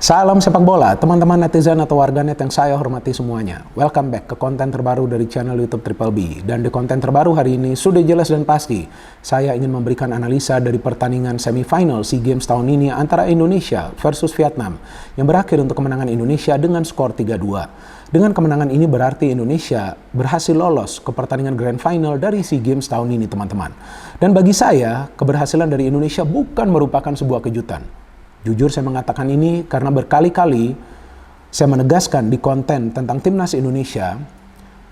Salam sepak bola, teman-teman netizen atau warganet yang saya hormati semuanya. Welcome back ke konten terbaru dari channel YouTube Triple B. Dan di konten terbaru hari ini sudah jelas dan pasti, saya ingin memberikan analisa dari pertandingan semifinal SEA Games tahun ini antara Indonesia versus Vietnam yang berakhir untuk kemenangan Indonesia dengan skor 3-2. Dengan kemenangan ini berarti Indonesia berhasil lolos ke pertandingan Grand Final dari SEA Games tahun ini, teman-teman. Dan bagi saya, keberhasilan dari Indonesia bukan merupakan sebuah kejutan. Jujur saya mengatakan ini karena berkali-kali saya menegaskan di konten tentang Timnas Indonesia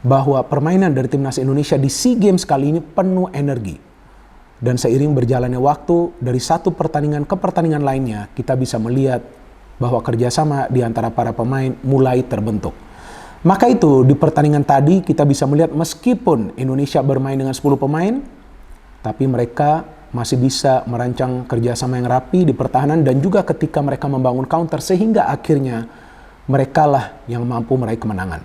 bahwa permainan dari Timnas Indonesia di SEA Games kali ini penuh energi. Dan seiring berjalannya waktu dari satu pertandingan ke pertandingan lainnya, kita bisa melihat bahwa kerjasama di antara para pemain mulai terbentuk. Maka itu di pertandingan tadi kita bisa melihat meskipun Indonesia bermain dengan 10 pemain, tapi mereka masih bisa merancang kerjasama yang rapi di pertahanan dan juga ketika mereka membangun counter sehingga akhirnya mereka lah yang mampu meraih kemenangan.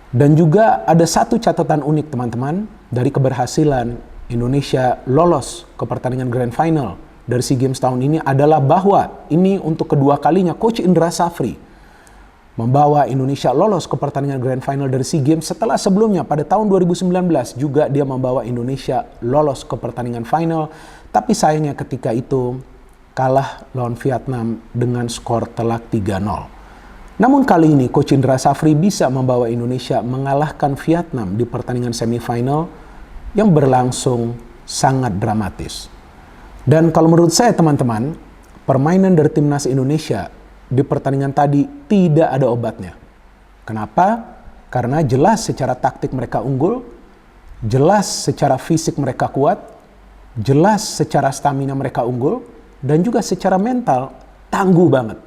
Dan juga ada satu catatan unik, teman-teman, dari keberhasilan Indonesia lolos ke pertandingan Grand Final dari SEA Games tahun ini adalah bahwa ini untuk kedua kalinya Coach Indra Safri membawa Indonesia lolos ke pertandingan Grand Final dari SEA Games setelah sebelumnya pada tahun 2019 juga dia membawa Indonesia lolos ke pertandingan final, tapi sayangnya ketika itu kalah lawan Vietnam dengan skor telak 3-0. Namun kali ini Coach Indra Safri bisa membawa Indonesia mengalahkan Vietnam di pertandingan semifinal yang berlangsung sangat dramatis. Dan kalau menurut saya, teman-teman, permainan dari Timnas Indonesia di pertandingan tadi tidak ada obatnya. Kenapa? Karena jelas secara taktik mereka unggul, jelas secara fisik mereka kuat, jelas secara stamina mereka unggul, dan juga secara mental tangguh banget.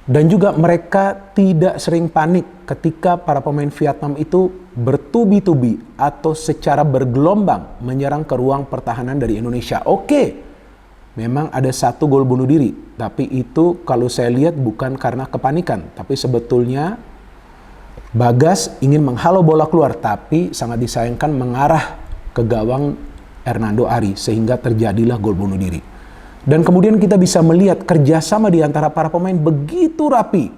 Dan juga mereka tidak sering panik ketika para pemain Vietnam itu bertubi-tubi atau secara bergelombang menyerang ke ruang pertahanan dari Indonesia. Oke, memang ada satu gol bunuh diri, tapi itu kalau saya lihat bukan karena kepanikan, tapi sebetulnya Bagas ingin menghalau bola keluar, tapi sangat disayangkan mengarah ke gawang Hernando Ari, sehingga terjadilah gol bunuh diri. Dan kemudian kita bisa melihat kerjasama di antara para pemain begitu rapi,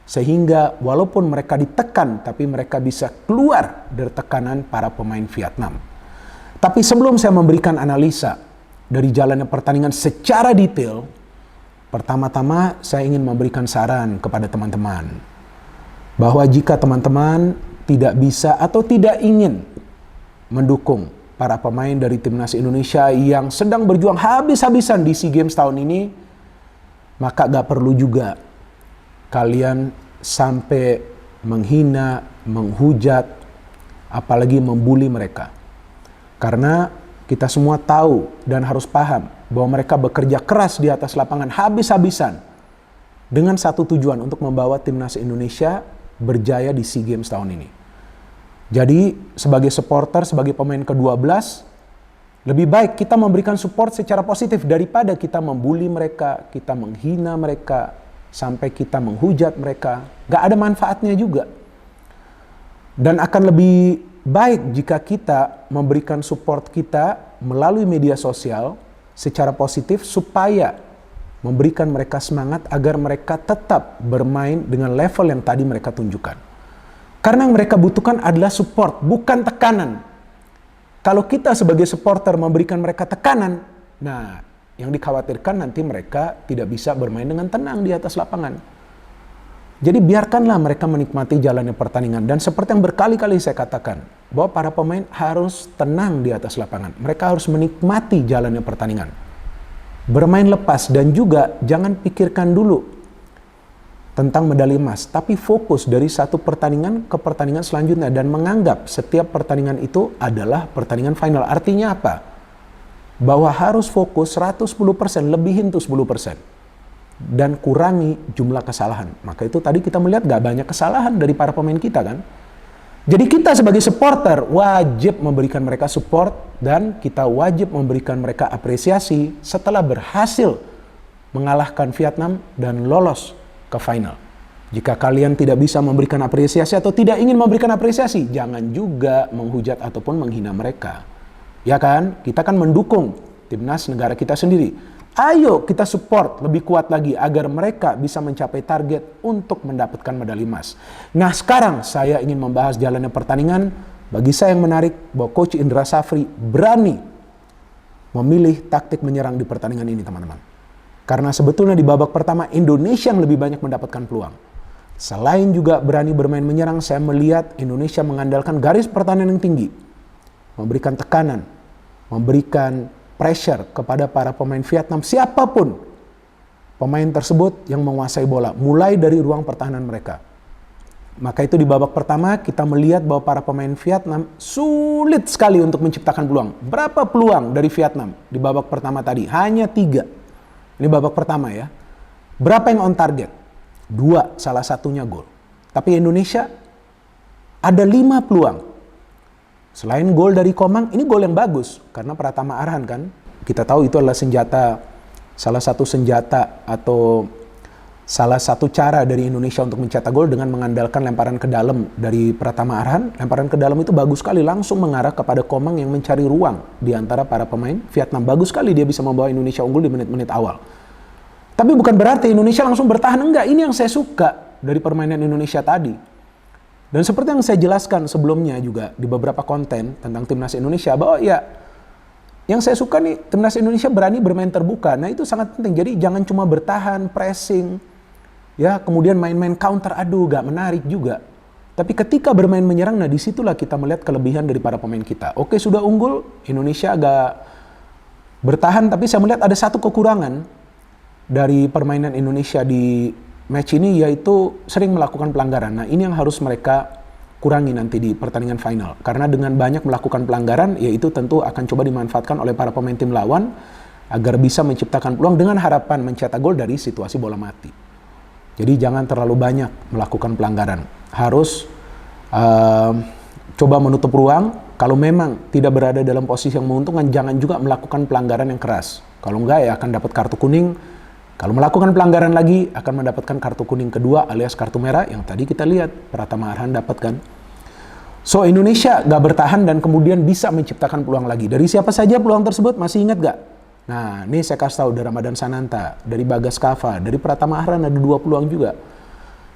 sehingga walaupun mereka ditekan, tapi mereka bisa keluar dari tekanan para pemain Vietnam. Tapi sebelum saya memberikan analisa dari jalannya pertandingan secara detail, pertama-tama saya ingin memberikan saran kepada teman-teman bahwa jika teman-teman tidak bisa atau tidak ingin mendukung para pemain dari Timnas Indonesia yang sedang berjuang habis-habisan di SEA Games tahun ini, maka gak perlu juga kalian sampai menghina, menghujat, apalagi membuli mereka. Karena kita semua tahu dan harus paham bahwa mereka bekerja keras di atas lapangan habis-habisan dengan satu tujuan untuk membawa Timnas Indonesia berjaya di SEA Games tahun ini. Jadi sebagai supporter, sebagai pemain ke-12, lebih baik kita memberikan support secara positif daripada kita membuli mereka, kita menghina mereka, sampai kita menghujat mereka. Gak ada manfaatnya juga. Dan akan lebih baik jika kita memberikan support kita melalui media sosial secara positif supaya memberikan mereka semangat agar mereka tetap bermain dengan level yang tadi mereka tunjukkan. Karena yang mereka butuhkan adalah support, bukan tekanan. Kalau kita sebagai supporter memberikan mereka tekanan, nah yang dikhawatirkan nanti mereka tidak bisa bermain dengan tenang di atas lapangan. Jadi biarkanlah mereka menikmati jalannya pertandingan. Dan seperti yang berkali-kali saya katakan, bahwa para pemain harus tenang di atas lapangan. Mereka harus menikmati jalannya pertandingan. Bermain lepas dan juga jangan pikirkan dulu tentang medali emas. Tapi fokus dari satu pertandingan ke pertandingan selanjutnya. Dan menganggap setiap pertandingan itu adalah pertandingan final. Artinya apa? Bahwa harus fokus 110%, lebihin tuh 10%. Dan kurangi jumlah kesalahan. Maka itu tadi kita melihat gak banyak kesalahan dari para pemain kita kan. Jadi kita sebagai supporter wajib memberikan mereka support dan kita wajib memberikan mereka apresiasi setelah berhasil mengalahkan Vietnam dan lolos ke final. Jika kalian tidak bisa memberikan apresiasi atau tidak ingin memberikan apresiasi, jangan juga menghujat ataupun menghina mereka. Ya kan? Kita kan mendukung timnas negara kita sendiri. Ayo kita support lebih kuat lagi agar mereka bisa mencapai target untuk mendapatkan medali emas. Nah sekarang saya ingin membahas jalannya pertandingan. Bagi saya yang menarik bahwa Coach Indra Safri berani memilih taktik menyerang di pertandingan ini teman-teman. Karena sebetulnya di babak pertama Indonesia yang lebih banyak mendapatkan peluang. Selain juga berani bermain menyerang, saya melihat Indonesia mengandalkan garis pertahanan yang tinggi. Memberikan tekanan, memberikan pressure kepada para pemain Vietnam, siapapun pemain tersebut yang menguasai bola, mulai dari ruang pertahanan mereka. Maka itu di babak pertama kita melihat bahwa para pemain Vietnam sulit sekali untuk menciptakan peluang. Berapa peluang dari Vietnam di babak pertama tadi? Hanya 3. Ini babak pertama ya. Berapa yang on target? 2, salah satunya gol. Tapi Indonesia ada 5 peluang. Selain gol dari Komang, ini gol yang bagus. Karena Pratama Arhan kan, kita tahu itu adalah salah satu senjata atau salah satu cara dari Indonesia untuk mencetak gol dengan mengandalkan lemparan ke dalam dari Pratama Arhan. Lemparan ke dalam itu bagus sekali, langsung mengarah kepada Komang yang mencari ruang di antara para pemain Vietnam. Bagus sekali dia bisa membawa Indonesia unggul di menit-menit awal. Tapi bukan berarti Indonesia langsung bertahan, enggak. Ini yang saya suka dari permainan Indonesia tadi. Dan seperti yang saya jelaskan sebelumnya juga di beberapa konten tentang Timnas Indonesia, bahwa ya yang saya suka nih Timnas Indonesia berani bermain terbuka. Nah itu sangat penting. Jadi jangan cuma bertahan, pressing, ya kemudian main-main counter, aduh gak menarik juga. Tapi ketika bermain menyerang, nah disitulah kita melihat kelebihan dari para pemain kita. Oke sudah unggul, Indonesia agak bertahan, tapi saya melihat ada satu kekurangan dari permainan Indonesia di match ini, yaitu sering melakukan pelanggaran. Nah ini yang harus mereka kurangi nanti di pertandingan final. Karena dengan banyak melakukan pelanggaran, yaitu tentu akan coba dimanfaatkan oleh para pemain tim lawan agar bisa menciptakan peluang dengan harapan mencetak gol dari situasi bola mati. Jadi jangan terlalu banyak melakukan pelanggaran. Harus coba menutup ruang. Kalau memang tidak berada dalam posisi yang menguntungkan, jangan juga melakukan pelanggaran yang keras. Kalau enggak ya akan dapat kartu kuning. Kalau melakukan pelanggaran lagi akan mendapatkan kartu kuning kedua alias kartu merah yang tadi kita lihat Pratama Arhan dapatkan. So Indonesia gak bertahan dan kemudian bisa menciptakan peluang lagi. Dari siapa saja peluang tersebut, masih ingat gak? Nah ini saya kasih tahu dari Ramadan Sananta, dari Bagas Kava, dari Pratama Arhan ada 2 peluang juga.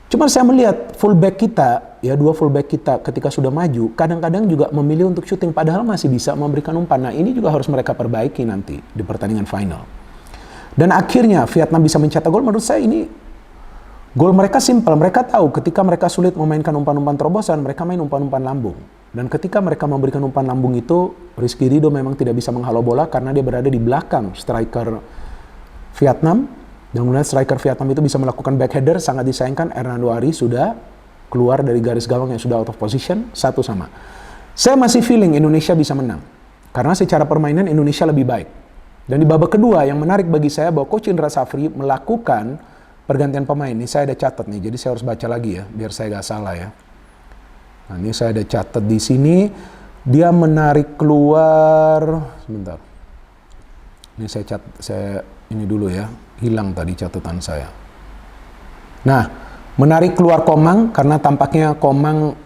Cuma saya melihat fullback kita, ya 2 fullback kita ketika sudah maju, kadang-kadang juga memilih untuk syuting padahal masih bisa memberikan umpan. Nah ini juga harus mereka perbaiki nanti di pertandingan final. Dan akhirnya Vietnam bisa mencetak gol. Menurut saya ini gol mereka simpel. Mereka tahu ketika mereka sulit memainkan umpan-umpan terobosan, mereka main umpan-umpan lambung. Dan ketika mereka memberikan umpan lambung itu, Rizky Ridho memang tidak bisa menghalau bola karena dia berada di belakang striker Vietnam. Dan kemudian striker Vietnam itu bisa melakukan back header. Sangat disayangkan Hernando Ari sudah keluar dari garis gawang yang sudah out of position. 1-1. Saya masih feeling Indonesia bisa menang. Karena secara permainan Indonesia lebih baik. Dan di babak kedua yang menarik bagi saya bahwa Coach Indra Safri melakukan pergantian pemain. Ini saya ada catat nih, jadi saya harus baca lagi ya, biar saya nggak salah ya. Nah ini saya ada catat di sini. Dia menarik keluar, sebentar. Ini saya ini dulu ya, hilang tadi catatan saya. Nah, menarik keluar Komang karena tampaknya Komang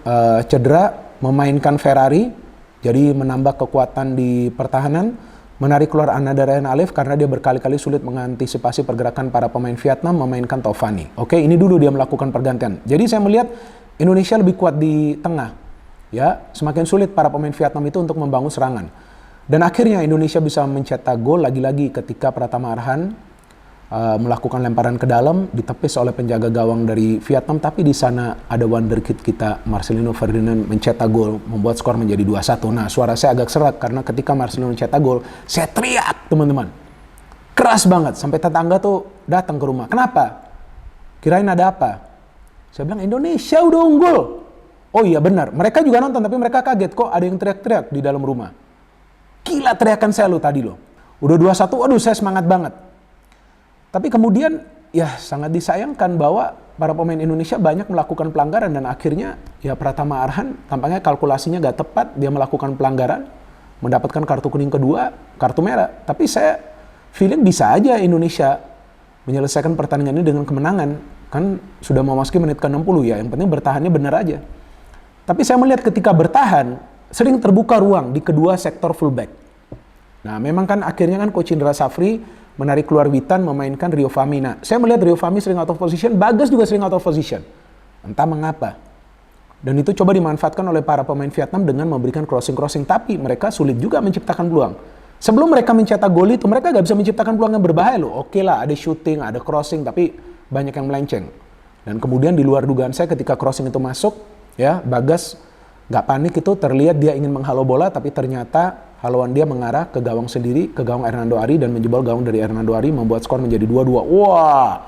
cedera, memainkan Ferrari, jadi menambah kekuatan di pertahanan. Menarik keluar Ananda Ryan Alif karena dia berkali-kali sulit mengantisipasi pergerakan para pemain Vietnam, memainkan Tovani. Oke, ini dulu dia melakukan pergantian. Jadi saya melihat Indonesia lebih kuat di tengah. Ya, semakin sulit para pemain Vietnam itu untuk membangun serangan. Dan akhirnya Indonesia bisa mencetak gol lagi-lagi ketika Pratama Arhan melakukan lemparan ke dalam, ditepis oleh penjaga gawang dari Vietnam, tapi di sana ada wonderkid kita Marcelino Ferdinand mencetak gol, membuat skor menjadi 2-1. Nah, suara saya agak serak karena ketika Marcelino mencetak gol, saya teriak, teman-teman. Keras banget, sampai tetangga tuh datang ke rumah. Kenapa? Kirain ada apa? Saya bilang, Indonesia udah unggul. Oh iya benar, mereka juga nonton, tapi mereka kaget kok ada yang teriak-teriak di dalam rumah. Gila teriakan saya lo tadi lo. Udah 2-1, aduh saya semangat banget. Tapi kemudian ya sangat disayangkan bahwa para pemain Indonesia banyak melakukan pelanggaran dan akhirnya ya Pratama Arhan tampaknya kalkulasinya gak tepat, dia melakukan pelanggaran, mendapatkan kartu kuning kedua, kartu merah. Tapi saya feeling bisa aja Indonesia menyelesaikan pertandingan ini dengan kemenangan. Kan sudah memasuki menit ke-60 ya, yang penting bertahannya benar aja. Tapi saya melihat ketika bertahan, sering terbuka ruang di kedua sektor fullback. Nah memang kan akhirnya kan Coach Indra Safri menarik keluar Witan, memainkan Rio Fahmi. Nah, saya melihat Rio Fahmi sering out of position, Bagas juga sering out of position. Entah mengapa. Dan itu coba dimanfaatkan oleh para pemain Vietnam dengan memberikan crossing-crossing. Tapi mereka sulit juga menciptakan peluang. Sebelum mereka mencetak gol itu, mereka gak bisa menciptakan peluang yang berbahaya loh. Oke lah, ada shooting, ada crossing, tapi banyak yang melenceng. Dan kemudian di luar dugaan saya ketika crossing itu masuk, ya Bagas gak panik itu, terlihat dia ingin menghalau bola, tapi ternyata haluan dia mengarah ke gawang sendiri, ke gawang Hernando Ari, dan menjebol gawang dari Hernando Ari, membuat skor menjadi 2-2. Wah,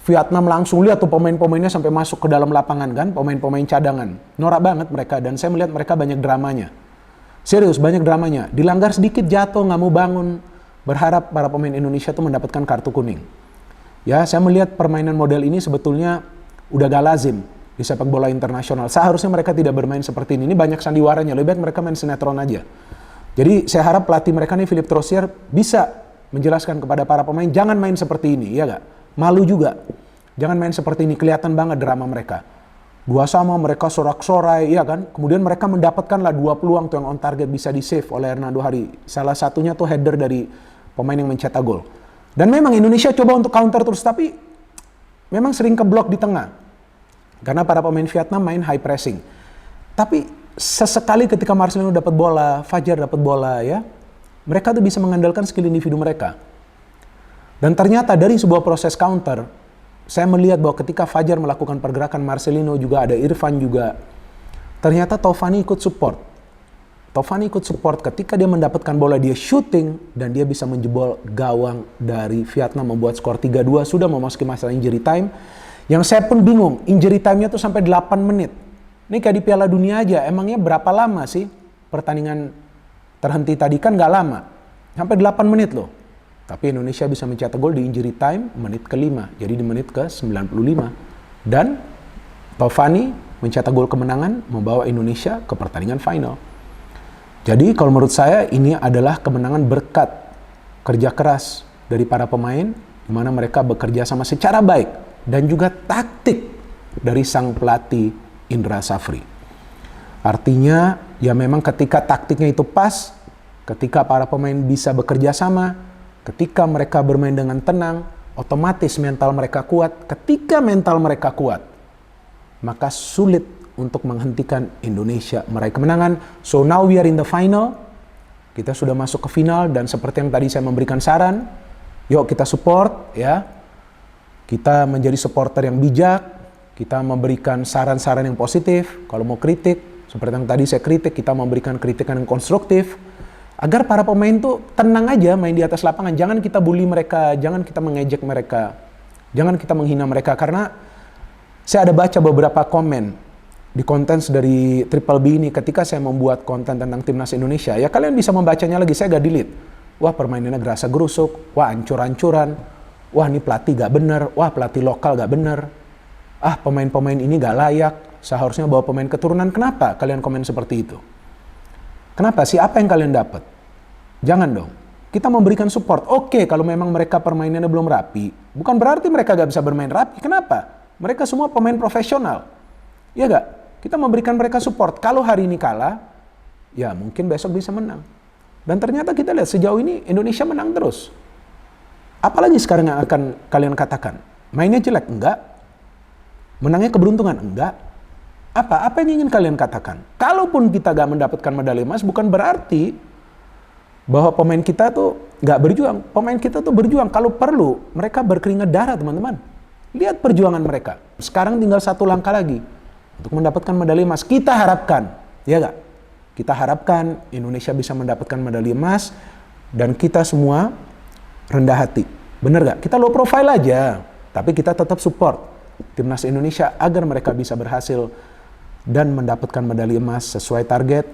Vietnam langsung lihat tuh pemain-pemainnya sampai masuk ke dalam lapangan kan, pemain-pemain cadangan. Norak banget mereka, dan saya melihat mereka banyak dramanya. Serius, banyak dramanya. Dilanggar sedikit jatuh, nggak mau bangun. Berharap para pemain Indonesia tuh mendapatkan kartu kuning. Ya, saya melihat permainan model ini sebetulnya udah gak lazim di sepak bola internasional. Seharusnya mereka tidak bermain seperti ini. Ini banyak sandiwaranya, lebih baik mereka main sinetron aja. Jadi saya harap pelatih mereka nih, Philippe Troussier, bisa menjelaskan kepada para pemain, jangan main seperti ini, ya gak? Malu juga. Jangan main seperti ini, kelihatan banget drama mereka. Dua sama mereka sorak-sorai, ya kan? Kemudian mereka mendapatkanlah 2 peluang tuh yang on target bisa di-save oleh Hernando Hari. Salah satunya tuh header dari pemain yang mencetak gol. Dan memang Indonesia coba untuk counter terus, tapi memang sering keblok di tengah. Karena para pemain Vietnam main high pressing. Tapi sesekali ketika Marcelino dapat bola, Fajar dapat bola, ya, mereka tuh bisa mengandalkan skill individu mereka. Dan ternyata dari sebuah proses counter, saya melihat bahwa ketika Fajar melakukan pergerakan, Marcelino juga ada, Irfan juga, ternyata Taufani ikut support. Taufani ikut support ketika dia mendapatkan bola, dia shooting, dan dia bisa menjebol gawang dari Vietnam, membuat skor 3-2, sudah memasuki masa injury time. Yang saya pun bingung, injury time-nya tuh sampai 8 menit. Ini kayak di Piala Dunia aja, emangnya berapa lama sih pertandingan terhenti tadi? Kan nggak lama, sampai 8 menit loh. Tapi Indonesia bisa mencetak gol di injury time menit ke-5, jadi di menit ke-95. Dan Taufani mencetak gol kemenangan, membawa Indonesia ke pertandingan final. Jadi kalau menurut saya ini adalah kemenangan berkat kerja keras dari para pemain, di mana mereka bekerja sama secara baik, dan juga taktik dari sang pelatih Indra Safri. Artinya ya memang ketika taktiknya itu pas, ketika para pemain bisa bekerja sama, ketika mereka bermain dengan tenang, otomatis mental mereka kuat. Ketika mental mereka kuat, maka sulit untuk menghentikan Indonesia meraih kemenangan. So now we are in the final. Kita sudah masuk ke final, dan seperti yang tadi saya memberikan saran, yuk kita support ya. Kita menjadi supporter yang bijak. Kita memberikan saran-saran yang positif. Kalau mau kritik, seperti yang tadi saya kritik, kita memberikan kritikan yang konstruktif. Agar para pemain tuh tenang aja main di atas lapangan. Jangan kita bully mereka, jangan kita mengejek mereka. Jangan kita menghina mereka. Karena saya ada baca beberapa komen di konten dari Triple B ini ketika saya membuat konten tentang Timnas Indonesia. Ya kalian bisa membacanya lagi, saya gak delete. Wah permainannya gerasa gerusuk, wah ancur-ancuran, wah ini pelatih gak bener, wah pelatih lokal gak bener. Ah pemain-pemain ini gak layak, seharusnya bawa pemain keturunan. Kenapa kalian komen seperti itu? Kenapa sih? Apa yang kalian dapat? Jangan dong. Kita memberikan support. Oke, kalau memang mereka permainannya belum rapi, bukan berarti mereka gak bisa bermain rapi. Kenapa? Mereka semua pemain profesional. Ya gak? Kita memberikan mereka support. Kalau hari ini kalah, ya mungkin besok bisa menang. Dan ternyata kita lihat sejauh ini Indonesia menang terus. Apalagi sekarang yang akan kalian katakan? Mainnya jelek? Enggak. Menangnya keberuntungan? Enggak. Apa yang ingin kalian katakan? Kalaupun kita gak mendapatkan medali emas, bukan berarti bahwa pemain kita tuh gak berjuang. Pemain kita tuh berjuang. Kalau perlu, mereka berkeringat darah, teman-teman. Lihat perjuangan mereka. Sekarang tinggal 1 langkah lagi untuk mendapatkan medali emas. Kita harapkan, ya gak? Kita harapkan Indonesia bisa mendapatkan medali emas, dan kita semua rendah hati. Bener gak? Kita low profile aja, tapi kita tetap support Timnas Indonesia agar mereka bisa berhasil dan mendapatkan medali emas sesuai target.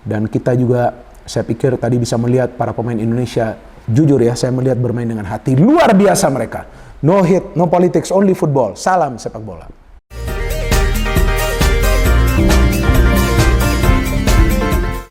Dan kita juga, saya pikir tadi bisa melihat para pemain Indonesia, jujur ya, saya melihat bermain dengan hati luar biasa mereka. No hit, no politics, only football. Salam sepak bola.